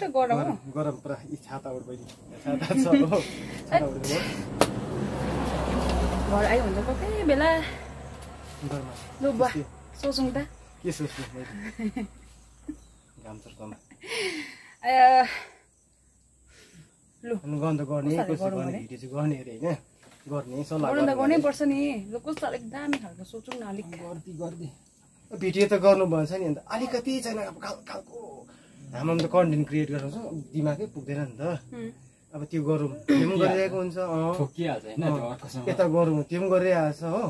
त गरम हो गरम पुरा इ छाता उड बहिनी छाता छ हो छाता उड घर आइ हुन्छ कोही बेला घरमा लु बा सोचौँ त के सोच्नु मैले घाम चर्कामा लु अनि गन्ध गर्ने कसो गर्ने भिडियो चाहिँ गर्ने अरे हैन गर्ने सल्लाह गर्नु त गर्नै पर्छ नि लु कस्तो अलिक दामी खालको सोचौँ न अलिक गर्दै भिडियो त गर्नु भन्छ नि अन्त अलिकति छैन अब खालको हाम्रो त कन्टेन्ट क्रिएट गर्नु छ दिमागै पुग्दैन नि त अब त्यो गरौँ त्यो पनि गरिरहेको हुन्छ ठोकिहाल्छ हैन त्यो अर्कोसँग यता गरौँ त्यो पनि गरिरहेको छ हो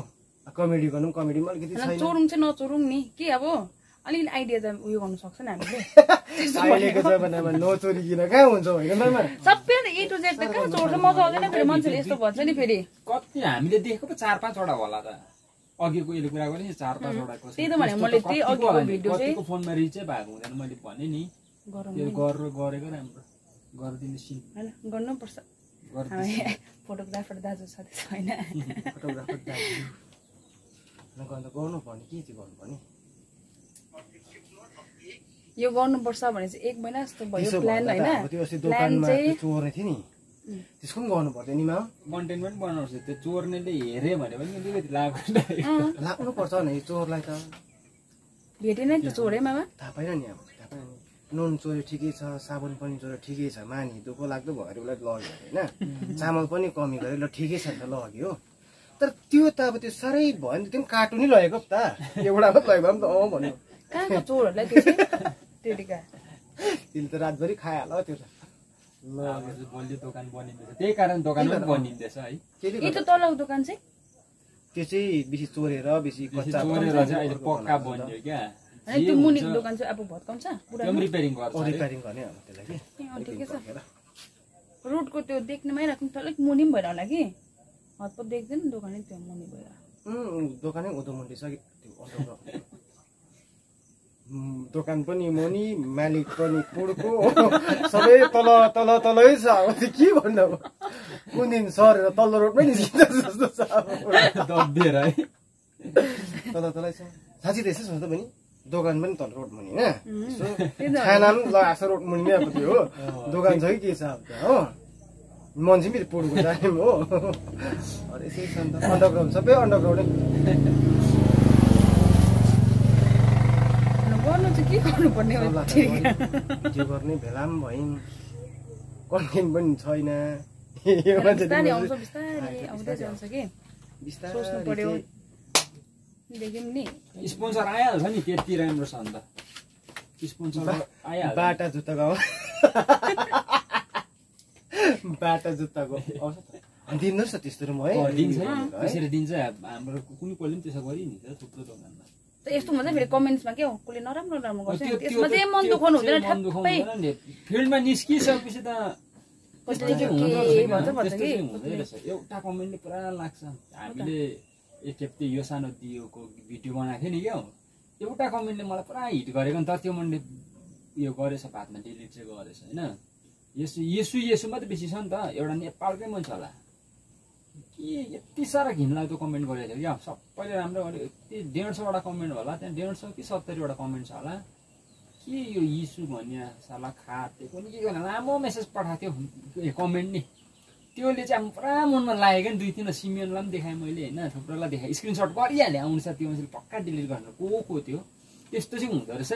कमेडी गर्नु कमेडी पनि अलिकति छैन चोरौँ चाहिँ नचोरौँ नि के अब अलिकति आइडिया त उयो गर्नु सक्छ नि हामीले अहिलेको जमानामा नचोरिकन कहाँ हुन्छ होइन मामा सबै ए टु जेड त कहाँ चोर्छ मजा आउँदैन फेरि मान्छेले यस्तो भन्छ नि फेरि कति हामीले देखेको पो 4-5 वटा होला त अघिको यसले कुरा गर्ने 4-5 वटाको त्यही त भने मैले त्यही अघिको भिडियो चाहिँ कतिको फोनमा रिचै भएको हुँदैन मैले भने नि त्यो गरेको राम्रो गर्दिनु सिन हैन गर्नुपर्छ हामी फोटोग्राफर दाजु छ त्यसो हैन फोटोग्राफर दाजु गर्नु पर्ने के चाहिँ गर्नु पर्ने यो गर्नुपर्छ भने चाहिँ 1 महिना जस्तो भयो प्लान हैन त्यो अस्ति दोकानमा त्यो चोर्ने थियो नि त्यसको पनि गर्नु पर्दैन नि मा कन्टेन्ट पनि बनाउँछ त्यो चोर्नेले हेरे भने पनि अलिकति लाग्नु पर्छ नि चोरलाई त भेटेन नि त चोरे मामा थाहा पाइन नि अब थाहा पाइन नि नुन चोरे ठिकै छ साबुन पनि चोरे ठिकै छ मानी दुःखो लाग्दो भयो उसलाई लग्यो होइन चामल पनि कमी गरे ल ठिकै छ त लग्यो तर त्यो त अब त्यो साह्रै भयो नि त्यो पनि कार्टुनै लगेको त एउटा मात्रै लगेको त भन्नु कहाँको चोरहरूलाई त्यो चाहिँ त्यतिका तिमीले त रातभरि खाइहाल त्यो त बलियो दोकान बनिँदैछ त्यही कारण दोकान पनि बनिँदैछ है यो त तलको दोकान चाहिँ त्यो चाहिँ बेसी चोरेर बेसी कच्चा चोरेर चाहिँ अहिले पक्का बन्यो क्या अनि त्यो मुनिको दोकान चाहिँ अब भत्काउँछ पुरा रिपेयरिङ गर्छ रिपेयरिङ गर्ने अब त्यसलाई के ठिकै छ रोडको त्यो देख्नेमै राख्नु त अलिक मुनि पनि भएर होला कि हतपत देख्दैन दोकानै त्यो मुनि भएर दोकानै उँधो मुनि छ त्यो दोकान पनि मुनि मालिक पनि पुड्को सबै तल तल तलै छ अब त्यो के भन्नु अब कुन दिन सरेर तल्लो रोडमै निस्किन्छ जस्तो छ दब्बिएर है तल तलै छ साँच्चै त्यसै सोच्दा पनि दोकान पनि तल रोड मुनि होइन खाना पनि लगाएको छ रोड मुनि नै अब त्यो हो दोकान छ कि के छ अब त्यहाँ हो मान्छे पनि पुड्को जाने हो अरे यसै छ नि त अन्डरग्राउन्ड सबै अन्डरग्राउन्डै गर्नु चाहिँ के गर्नुपर्ने हो भिडियो गर्ने भेला पनि भयौँ कन्टेन्ट पनि छैन बिस्तारै आउँछ बिस्तारै आउँदै जान्छ कि सोच्नु पर्यो देख्यौँ नि स्पोन्सर आइहाल्छ नि त्यति राम्रो छ अन्त स्पोन्सर आइहाल्छ बाटा जुत्ताको बाटा जुत्ताको आउँछ त दिनुहोस् न त्यस्तो म है दिन्छ त्यसरी दिन्छ हाम्रो कुनै कसले पनि त्यसो गरि नि त थुप्रो दोकानमा त यस्तोमा चाहिँ फेरि कमेन्ट्समा के हो कसले नराम्रो नराम्रो गर्छ त्यसमा चाहिँ मन दुखाउनु हुँदैन ठ्याप्पै फिल्डमा निस्किसकेपछि त एउटा कमेन्टले पुरा लाग्छ हामीले एकखेप त्यो यो सानो दियोको भिडियो बनाएको थिएँ नि क्या एउटा कमेन्टले मलाई पुरा हिट गरेको नि त त्यो मनले उयो गरेछ बादमा डिलिट चाहिँ गरेछ होइन यसु मात्रै बेसी छ नि त एउटा नेपालकै मान्छे होला के यति साह्रो घिनलाग्दो कमेन्ट गरेको थियो क्या सबैले राम्रो गर्यो यति 150वटा कमेन्ट होला त्यहाँ 150 कि 70वटा कमेन्ट छ होला के यो इस्यु भन्या साला खाते कुनै के गर्ने लामो मेसेज पठाएको थियो कमेन्ट नि त्योले चाहिँ पुरा मनमा लागेको नि 2-3 सिमियनलाई पनि देखाएँ मैले होइन थुप्रोलाई देखाएँ स्क्रिनसट गरिहालेँ आउँछ त्यो मान्छेले पक्का डिलिट गर्नु को थियो त्यस्तो चाहिँ हुँदो रहेछ